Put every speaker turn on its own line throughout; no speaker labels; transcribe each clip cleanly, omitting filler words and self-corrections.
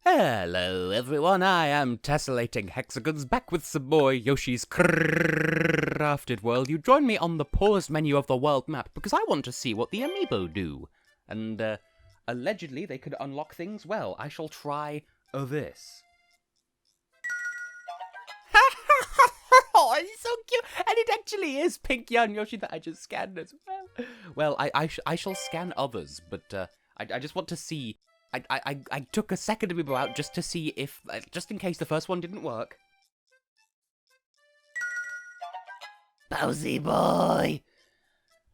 Hello everyone, I am Tessellating Hexagons, back with some more Yoshi's Crafted World. You join me on the paused menu of the world map because I want to see what the amiibo do. And, allegedly they could unlock things well. I shall try this. Oh, it's so cute! And it actually is Pink Young Yoshi that I just scanned as well. Well, I shall scan others, but, I just want to see... I took a second amiibo out just to see if, just in case the first one didn't work. Bowsy boy!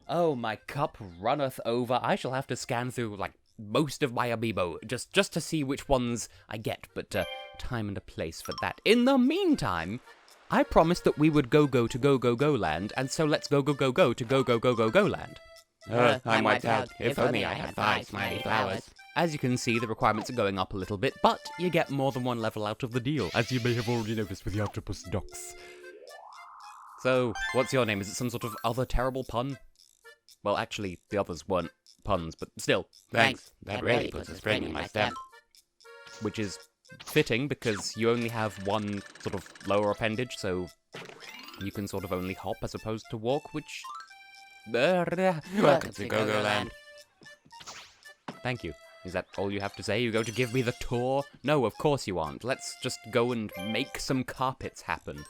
Oh, my cup runneth over. I shall have to scan through, like, most of my amiibo, just to see which ones I get, but, time and a place for that. In the meantime, I promised that we would go to go land, and so let's go to go land.
I'm wiped out. If only I had 5 smiley flowers.
As you can see, the requirements are going up a little bit, but you get more than one level out of the deal, as you may have already noticed with the octopus docks. So, what's your name? Is it some sort of other terrible pun? Well, actually, the others weren't puns, but still.
Thanks. That really puts a spring in my step.
Which is fitting, because you only have one sort of lower appendage, so you can sort of only hop as opposed to walk, which...
Welcome to Go-Go Land.
Thank you. Is that all you have to say? You're going to give me the tour? No, of course you aren't. Let's just go and make some carpets happen.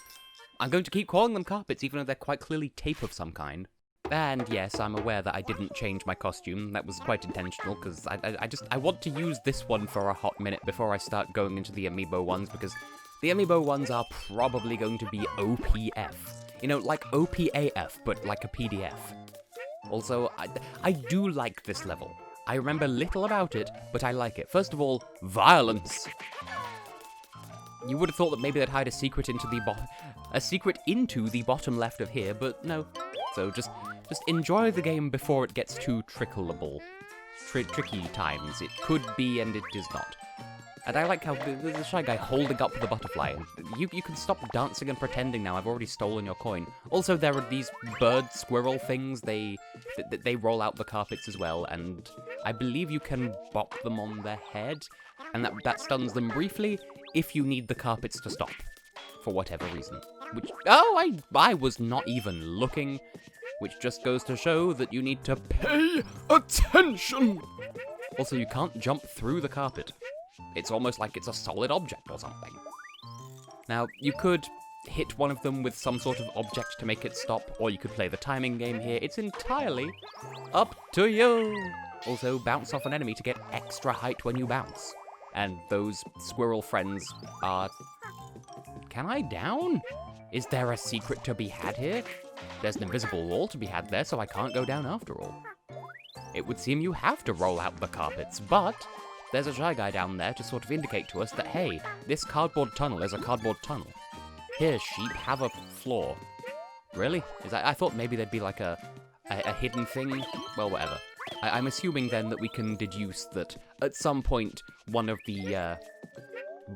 I'm going to keep calling them carpets, even though they're quite clearly tape of some kind. And yes, I'm aware that I didn't change my costume. That was quite intentional, because I want to use this one for a hot minute before I start going into the amiibo ones, because the amiibo ones are probably going to be OPF. You know, like OPAF, but like a PDF. Also, I do like this level. I remember little about it, but I like it. First of all, violence. You would have thought that maybe they'd hide a secret into the bottom left of here, but no. So just enjoy the game before it gets too trickleable. Tricky times. It could be and it is not. And I like how there's a Shy Guy holding up the butterfly. You can stop dancing and pretending now. I've already stolen your coin. Also, there are these bird squirrel things. They roll out the carpets as well, and I believe you can bop them on their head, and that stuns them briefly if you need the carpets to stop for whatever reason. Which I was not even looking, which just goes to show that you need to pay attention. Also, you can't jump through the carpet. It's almost like it's a solid object or something. Now, you could hit one of them with some sort of object to make it stop, or you could play the timing game here. It's entirely up to you. Also, bounce off an enemy to get extra height when you bounce. And those squirrel friends are... Can I down? Is there a secret to be had here? There's an invisible wall to be had there, so I can't go down after all. It would seem you have to roll out the carpets, but... There's a Shy Guy down there to sort of indicate to us that, hey, this cardboard tunnel is a cardboard tunnel. Here, sheep, have a floor. Really? I thought maybe there'd be like a hidden thing. Well, whatever. I'm assuming then that we can deduce that at some point one of the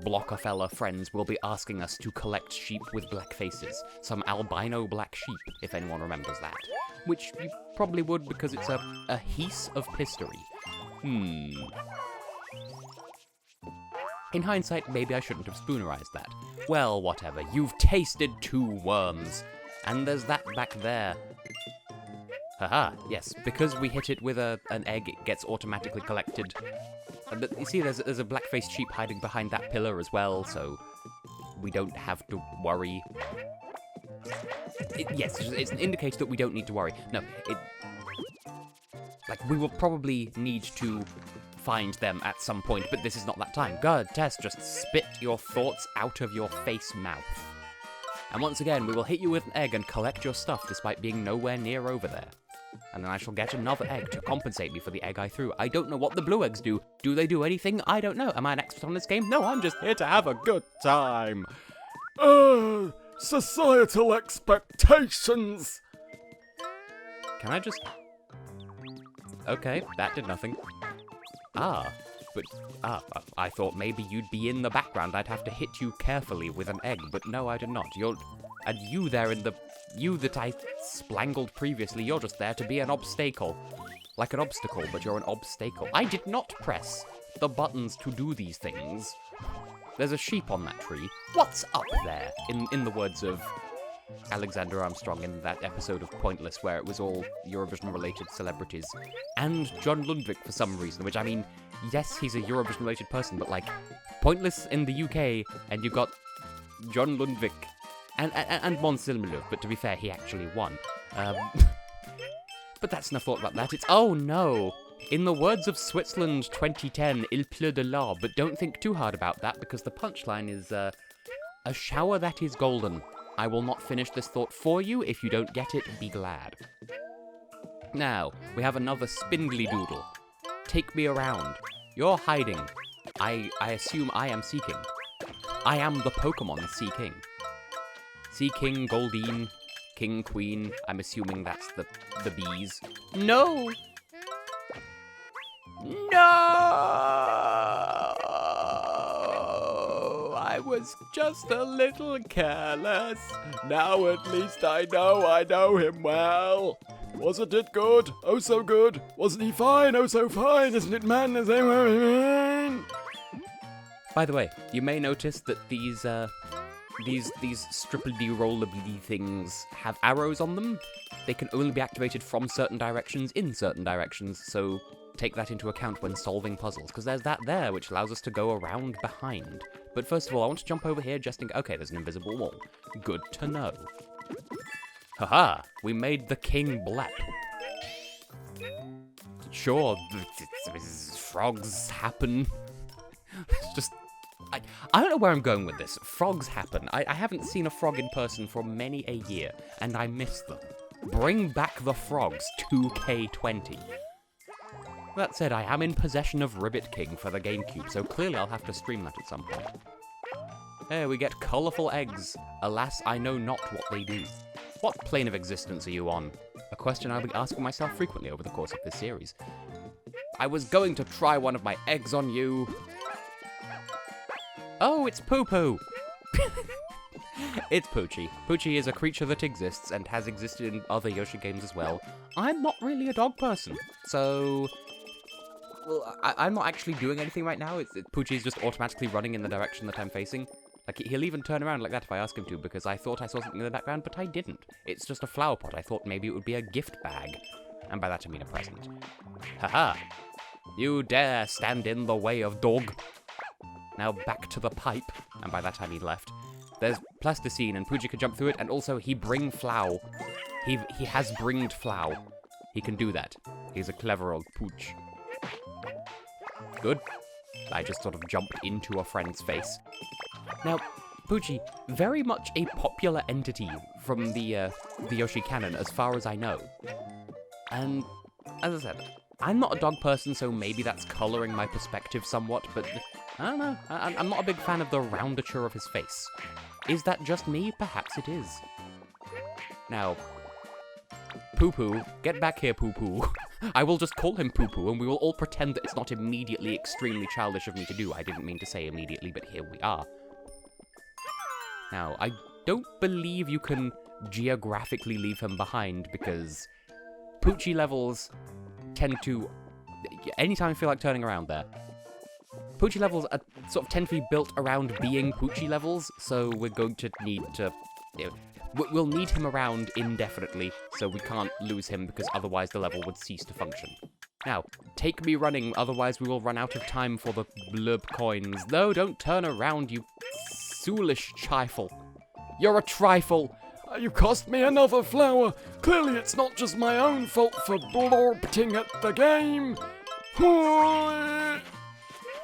Blockafella friends will be asking us to collect sheep with black faces. Some albino black sheep, if anyone remembers that. Which you probably would because it's a hiss of history. In hindsight, maybe I shouldn't have spoonerized that. Well, whatever. You've tasted 2 worms. And there's that back there. Haha, yes. Because we hit it with an egg, it gets automatically collected. But you see, there's a black-faced sheep hiding behind that pillar as well, so we don't have to worry. Yes, it's an indicator that we don't need to worry. No, like, we will probably need to find them at some point, but this is not that time. God, Tess, just spit your thoughts out of your face mouth. And once again, we will hit you with an egg and collect your stuff despite being nowhere near over there. And then I shall get another egg to compensate me for the egg I threw. I don't know what the blue eggs do. Do they do anything? I don't know. Am I an expert on this game? No, I'm just here to have a good time.
Societal expectations!
Can I just... Okay, that did nothing. I thought maybe you'd be in the background. I'd have to hit you carefully with an egg, but no, I did not. And you there you that I splangled previously, you're just there to be an obstacle. Like an obstacle, but you're an obstacle. I did not press the buttons to do these things. There's a sheep on that tree. What's up there? In the words of Alexander Armstrong in that episode of Pointless, where it was all Eurovision-related celebrities. And John Lundvik for some reason, which, I mean, yes, he's a Eurovision-related person, but, like, Pointless in the UK, and you've got John Lundvik and Måns Zelmerlöw, but to be fair, he actually won. But that's enough thought about that. It's, oh no! In the words of Switzerland 2010, il pleut de l'or, but don't think too hard about that, because the punchline is, a shower that is golden. I will not finish this thought for you. If you don't get it, be glad. Now, we have another spindly doodle. Take me around. You're hiding. I assume I am Sea King. I am the Pokemon Sea King. Sea King, Goldeen, King, Queen. I'm assuming that's the bees. No! No! I was just a little careless.
Now at least I know him well. Wasn't it good? Oh, so good. Wasn't he fine? Oh, so fine. Isn't it man?
By the way, you may notice that these stripply rollerbly things have arrows on them. They can only be activated from certain directions in certain directions, so take that into account when solving puzzles, because there's that there which allows us to go around behind. But first of all, I want to jump over here just in case. Okay, there's an invisible wall. Good to know. Haha, we made the king blep. Sure, frogs happen. It's just... I don't know where I'm going with this. Frogs happen. I haven't seen a frog in person for many a year, and I miss them. Bring back the frogs, 2K20. That said, I am in possession of Ribbit King for the GameCube, so clearly I'll have to stream that at some point. There, we get colourful eggs. Alas, I know not what they do. What plane of existence are you on? A question I'll be asking myself frequently over the course of this series. I was going to try one of my eggs on you. Oh, it's Poo-Poo! It's Poochy. Poochy is a creature that exists and has existed in other Yoshi games as well. I'm not really a dog person, so... Well, I'm not actually doing anything right now. Poochy's just automatically running in the direction that I'm facing. Like, he'll even turn around like that if I ask him to, because I thought I saw something in the background, but I didn't. It's just a flower pot. I thought maybe it would be a gift bag. And by that I mean a present. Haha! You dare stand in the way of dog. Now back to the pipe, and by that I mean left. There's plasticine, and Poochy can jump through it, and also he bring flow. He has bringed flow. He can do that. He's a clever old pooch. Good. I just sort of jumped into a friend's face. Now, Poochy, very much a popular entity from the Yoshi-canon, as far as I know. And, as I said, I'm not a dog person, so maybe that's colouring my perspective somewhat, but I don't know. I'm not a big fan of the roundature of his face. Is that just me? Perhaps it is. Now, Poo-Poo, get back here, Poo-Poo. I will just call him Poo-Poo, and we will all pretend that it's not immediately extremely childish of me to do. I didn't mean to say immediately, but here we are. Now, I don't believe you can geographically leave him behind, because Poochy levels tend to... Anytime I feel like turning around there. Poochy levels are sort of tend to be built around being Poochy levels, so we're going to need to... we'll need him around indefinitely, so we can't lose him, because otherwise the level would cease to function. Now, take me running, otherwise we will run out of time for the blurb coins. No, don't turn around, you soolish trifle. You're a trifle!
You cost me another flower. Clearly it's not just my own fault for blorpting at the game.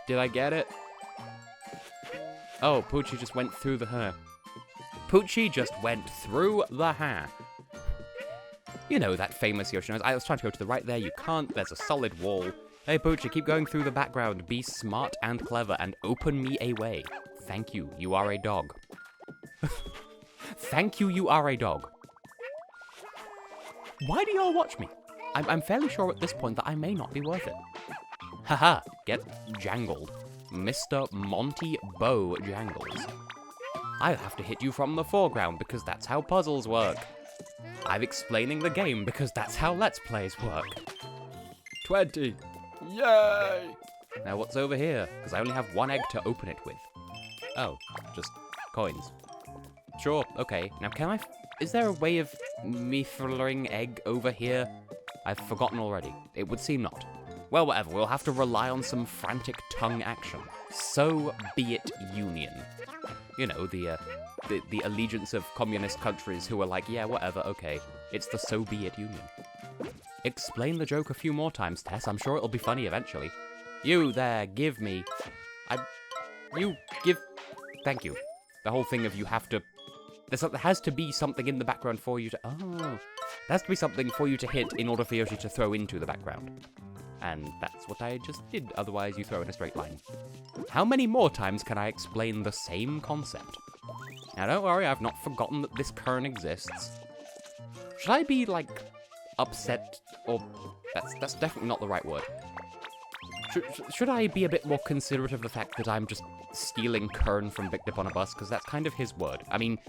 Did I get it? Oh, Poochy just went through the hair. Poochy just went through the hair. You know, that famous Yoshi. I was trying to go to the right there. You can't. There's a solid wall. Hey, Poochy, keep going through the background. Be smart and clever and open me a way. Thank you. You are a dog. Thank you, you are a dog. Why do y'all watch me? I'm fairly sure at this point that I may not be worth it. Haha, get jangled. Mr. Monty Bo Jangles. I'll have to hit you from the foreground because that's how puzzles work. I'm explaining the game because that's how Let's Plays work.
20. Yay!
Now what's over here? Because I only have one egg to open it with. Oh, just coins. Sure, okay. Now is there a way of me throwing egg over here? I've forgotten already. It would seem not. Well, whatever, we'll have to rely on some frantic tongue action. So be it, Union. You know, the allegiance of communist countries who are like, yeah, whatever, okay. It's the so be it Union. Explain the joke a few more times, Tess. I'm sure it'll be funny eventually. You there, give me. Thank you. The whole thing of you have to... There has to be something in the background for you to... Oh. There has to be something for you to hit in order for Yoshi to throw into the background. And that's what I just did, otherwise you throw in a straight line. How many more times can I explain the same concept? Now don't worry, I've not forgotten that this kern exists. Should I be, like, upset, or... That's definitely not the right word. Should I be a bit more considerate of the fact that I'm just stealing kern from Big Dip on a Bus, because that's kind of his word. I mean,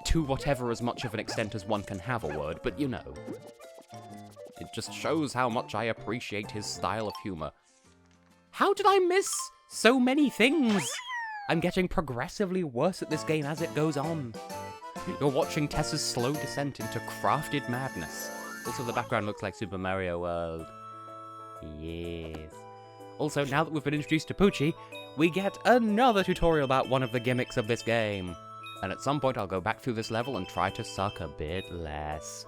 to whatever as much of an extent as one can have a word, but you know. It just shows how much I appreciate his style of humor. How did I miss so many things? I'm getting progressively worse at this game as it goes on. You're watching Tessa's slow descent into crafted madness. Also, the background looks like Super Mario World. Yes. Also, now that we've been introduced to Poochy, we get another tutorial about one of the gimmicks of this game. And at some point, I'll go back through this level and try to suck a bit less.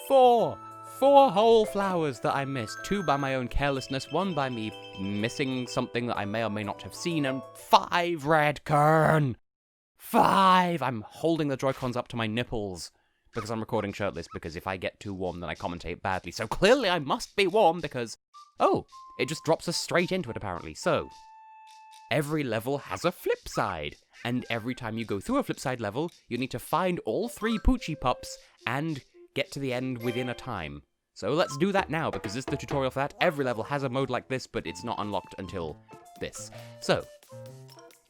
Four whole flowers that I missed. 2 by my own carelessness, 1 by me missing something that I may or may not have seen, and 5 red kern! 5! I'm holding the Joy-Cons up to my nipples. Because I'm recording shirtless, because if I get too warm, then I commentate badly. So clearly I must be warm, because... Oh, it just drops us straight into it, apparently. So, every level has a flip side. And every time you go through a flip side level, you need to find all 3 Poochy pups and get to the end within a time. So let's do that now, because this is the tutorial for that. Every level has a mode like this, but it's not unlocked until this. So,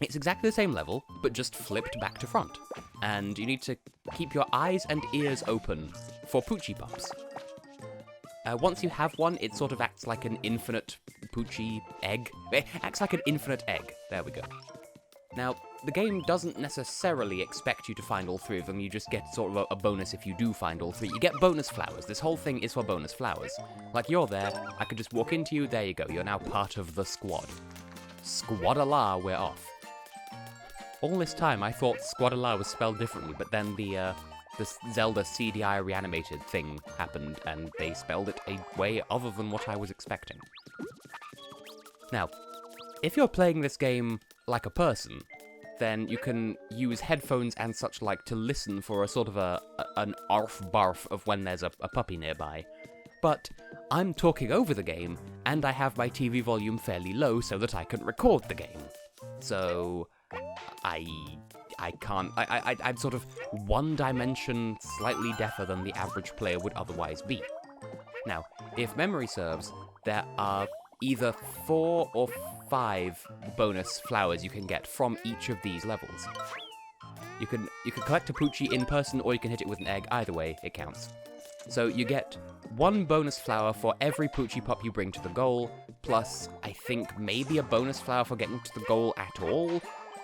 it's exactly the same level, but just flipped back to front. And you need to keep your eyes and ears open for Poochy pups. Once you have one, it sort of acts like an infinite Poochy egg. It acts like an infinite egg. There we go. Now, the game doesn't necessarily expect you to find all 3 of them, you just get sort of a bonus if you do find all 3. You get bonus flowers. This whole thing is for bonus flowers. Like, you're there, I could just walk into you, there you go, you're now part of the squad. Squad-a-la, we're off. All this time, I thought Squad-a-la was spelled differently, but then the Zelda CDI reanimated thing happened, and they spelled it a way other than what I was expecting. Now, if you're playing this game like a person, then you can use headphones and such like to listen for a sort of an arf-barf of when there's a puppy nearby. But I'm talking over the game, and I have my TV volume fairly low so that I can record the game. So, I'm sort of one dimension slightly deafer than the average player would otherwise be. Now, if memory serves, there are either 4 or 5 bonus flowers you can get from each of these levels. You can collect a Poochy in person, or you can hit it with an egg. Either way, it counts. So you get 1 bonus flower for every Poochy pup you bring to the goal, plus, I think, maybe a bonus flower for getting to the goal at all.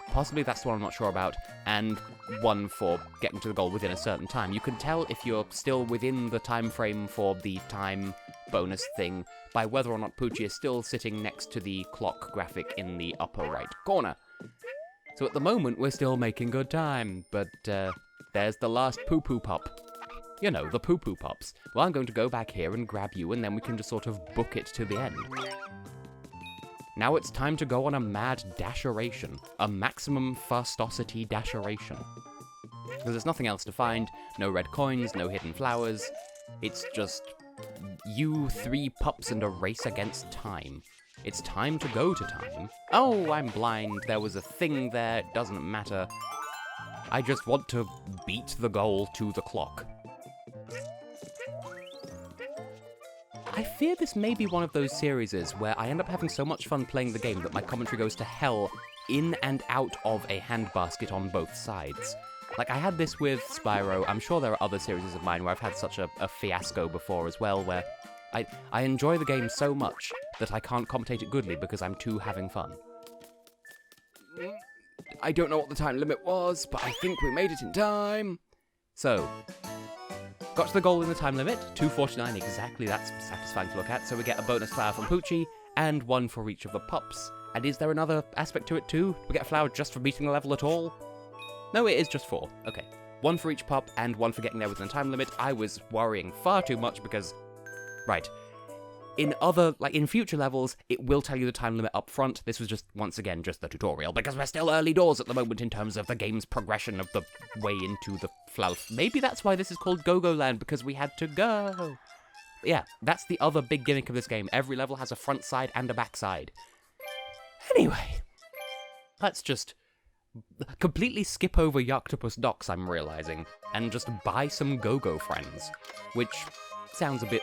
Possibly that's the one I'm not sure about, and 1 for getting to the goal within a certain time. You can tell if you're still within the time frame for the time bonus thing by whether or not Poochy is still sitting next to the clock graphic in the upper right corner. So at the moment, we're still making good time, but there's the last poo-poo pup. You know, the poo-poo pups. Well, I'm going to go back here and grab you, and then we can just sort of book it to the end. Now it's time to go on a mad dasheration. A maximum fastosity dasheration. Because there's nothing else to find. No red coins, no hidden flowers. It's just you 3 pups and a race against time. It's time to go to time. Oh, I'm blind. There was a thing there. It doesn't matter. I just want to beat the goal to the clock. I fear this may be one of those series where I end up having so much fun playing the game that my commentary goes to hell in and out of a handbasket on both sides. Like, I had this with Spyro. I'm sure there are other series of mine where I've had such a fiasco before as well, where I enjoy the game so much that I can't commentate it goodly because I'm too having fun. I don't know what the time limit was, but I think we made it in time. So, got to the goal in the time limit, 2:49 exactly, that's satisfying to look at, so we get a bonus flower from Poochy, and one for each of the pups. And is there another aspect to it too? Do we get a flower just for beating the level at all? No, it is just 4. Okay. 1 for each pup, and 1 for getting there within the time limit. I was worrying far too much because... Right. In future levels, it will tell you the time limit up front. This was just, once again, just the tutorial, because we're still early doors at the moment in terms of the game's progression of the way into the flower. Maybe that's why this is called Go-Go Land, because we had to go. Yeah, that's the other big gimmick of this game. Every level has a front side and a back side. Anyway, let's just completely skip over Yoctopus Docks, I'm realizing, and just buy some Go-Go friends, which sounds a bit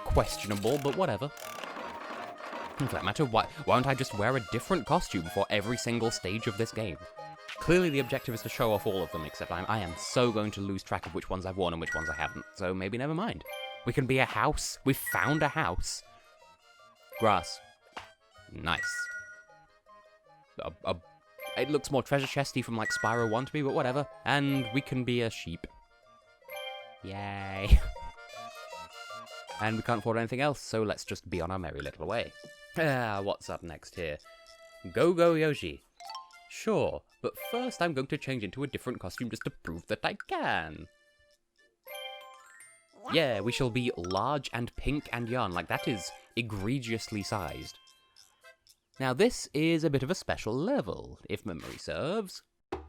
questionable, but whatever. For that matter, why don't I just wear a different costume for every single stage of this game? Clearly the objective is to show off all of them, except I am so going to lose track of which ones I've worn and which ones I haven't, so maybe never mind. We can be a house. We found a house. Grass. Nice. It looks more treasure chesty from like Spyro 1 to me, but whatever. And we can be a sheep. Yay. And we can't afford anything else, so let's just be on our merry little way. What's up next here? Go-Go Yoshi. Sure, but first I'm going to change into a different costume just to prove that I can. Yeah, we shall be large and pink and yarn, like that is egregiously sized. Now this is a bit of a special level, if memory serves.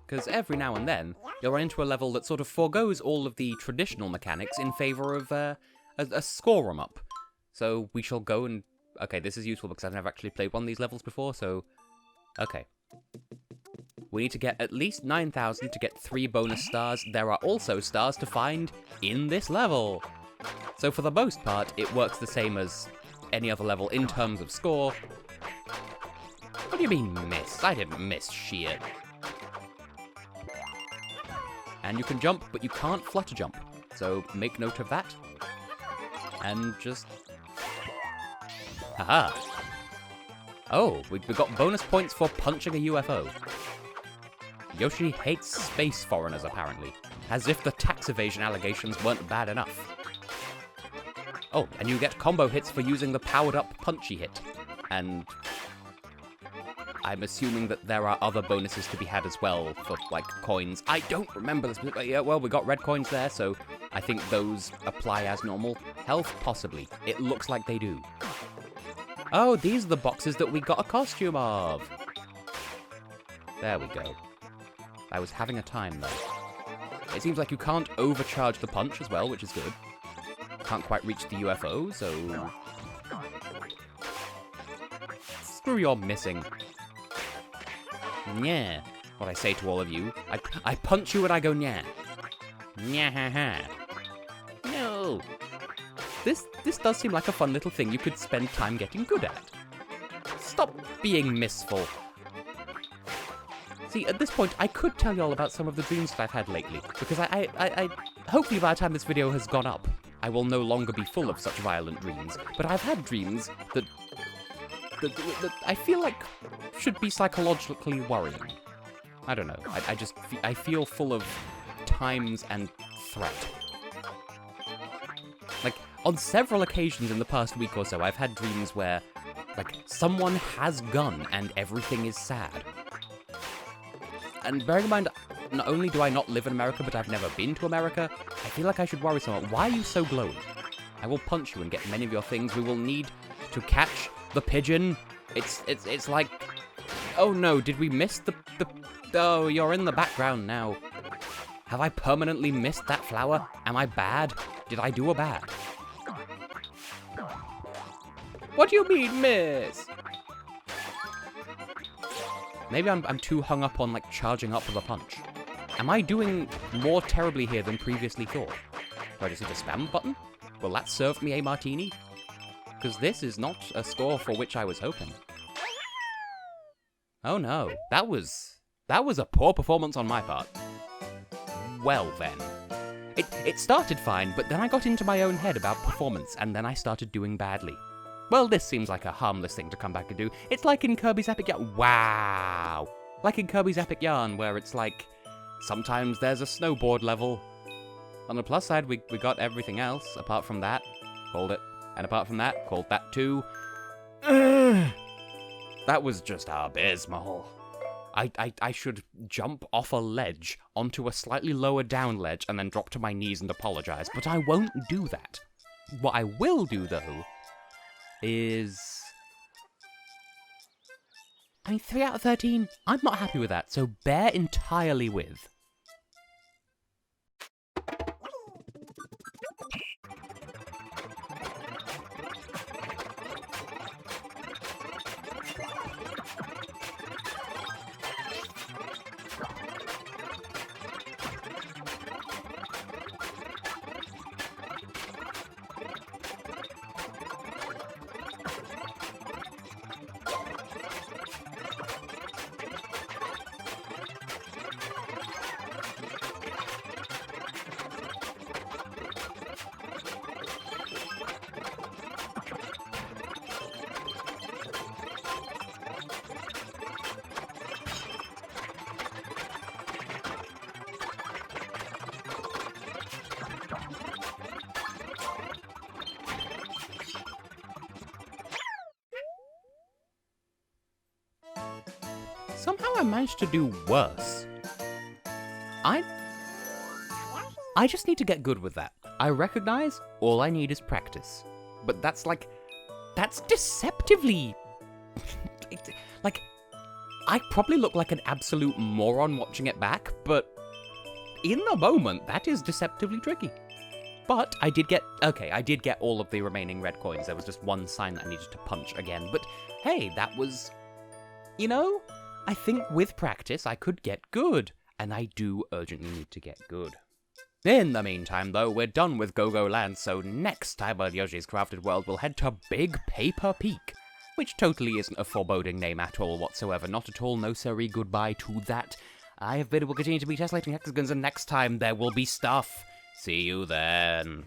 Because every now and then, you'll run into a level that sort of forgoes all of the traditional mechanics in favour of a score 'em up. So we shall go and... Okay, this is useful because I've never actually played one of these levels before, so... Okay. We need to get at least 9,000 to get 3 bonus stars. There are also stars to find in this level. So for the most part, it works the same as any other level in terms of score. What do you mean miss? I didn't miss shit. And you can jump, but you can't flutter jump. So make note of that. And just... Haha. Oh, we got bonus points for punching a UFO. Yoshi hates space foreigners, apparently. As if the tax evasion allegations weren't bad enough. Oh, and you get combo hits for using the powered-up punchy hit. And... I'm assuming that there are other bonuses to be had as well for, like, coins. I don't remember this, but yeah, well, we got red coins there, so I think those apply as normal. Health, possibly. It looks like they do. Oh, these are the boxes that we got a costume of. There we go. I was having a time, though. It seems like you can't overcharge the punch as well, which is good. Can't quite reach the UFO, so... Screw your missing. Nyeh. What I say to all of you. I punch you and I go nyeh. Nyeh ha ha. No. This does seem like a fun little thing you could spend time getting good at. Stop being missful. See, at this point, I could tell you all about some of the dreams that I've had lately, because I hopefully by the time this video has gone up, I will no longer be full of such violent dreams, but I've had dreams that I feel like should be psychologically worrying. I don't know, I feel full of times and threat. Like, on several occasions in the past week or so, I've had dreams where, like, someone has gun and everything is sad. And bearing in mind, not only do I not live in America, but I've never been to America, I feel like I should worry somewhat. Why are you so glowing? I will punch you and get many of your things. We will need to catch the pigeon. It's like... Oh no, did we miss the... Oh, you're in the background now. Have I permanently missed that flower? Am I bad? Did I do a bad? What do you mean, miss? Maybe I'm too hung up on, like, charging up with a punch. Am I doing more terribly here than previously thought? Do I just hit a spam button? Will that serve me a martini? Because this is not a score for which I was hoping. Oh no, that was a poor performance on my part. Well then. It started fine, but then I got into my own head about performance, and then I started doing badly. Well, this seems like a harmless thing to come back and do. It's like in Kirby's Epic Yarn. Wow! Like in Kirby's Epic Yarn, where it's like, sometimes there's a snowboard level. On the plus side, we got everything else, apart from that. Called it. And apart from that, called that too. That was just abysmal. I should jump off a ledge onto a slightly lower down ledge and then drop to my knees and apologize, but I won't do that. What I will do, though, is... I mean, 3 out of 13, I'm not happy with that, so bear entirely with. Somehow I managed to do worse. I just need to get good with that. I recognize all I need is practice. But that's deceptively... like, I probably look like an absolute moron watching it back, but in the moment, that is deceptively tricky. But I did get all of the remaining red coins. There was just one sign that I needed to punch again. But hey, that was... You know, I think with practice I could get good. And I do urgently need to get good. In the meantime, though, we're done with Go-Go Land, so next time on Yoshi's Crafted World, we'll head to Big Paper Peak. Which totally isn't a foreboding name at all whatsoever. Not at all, no siree, goodbye to that. I have been and will continue to be Tessellating Hexagons, and next time there will be stuff. See you then.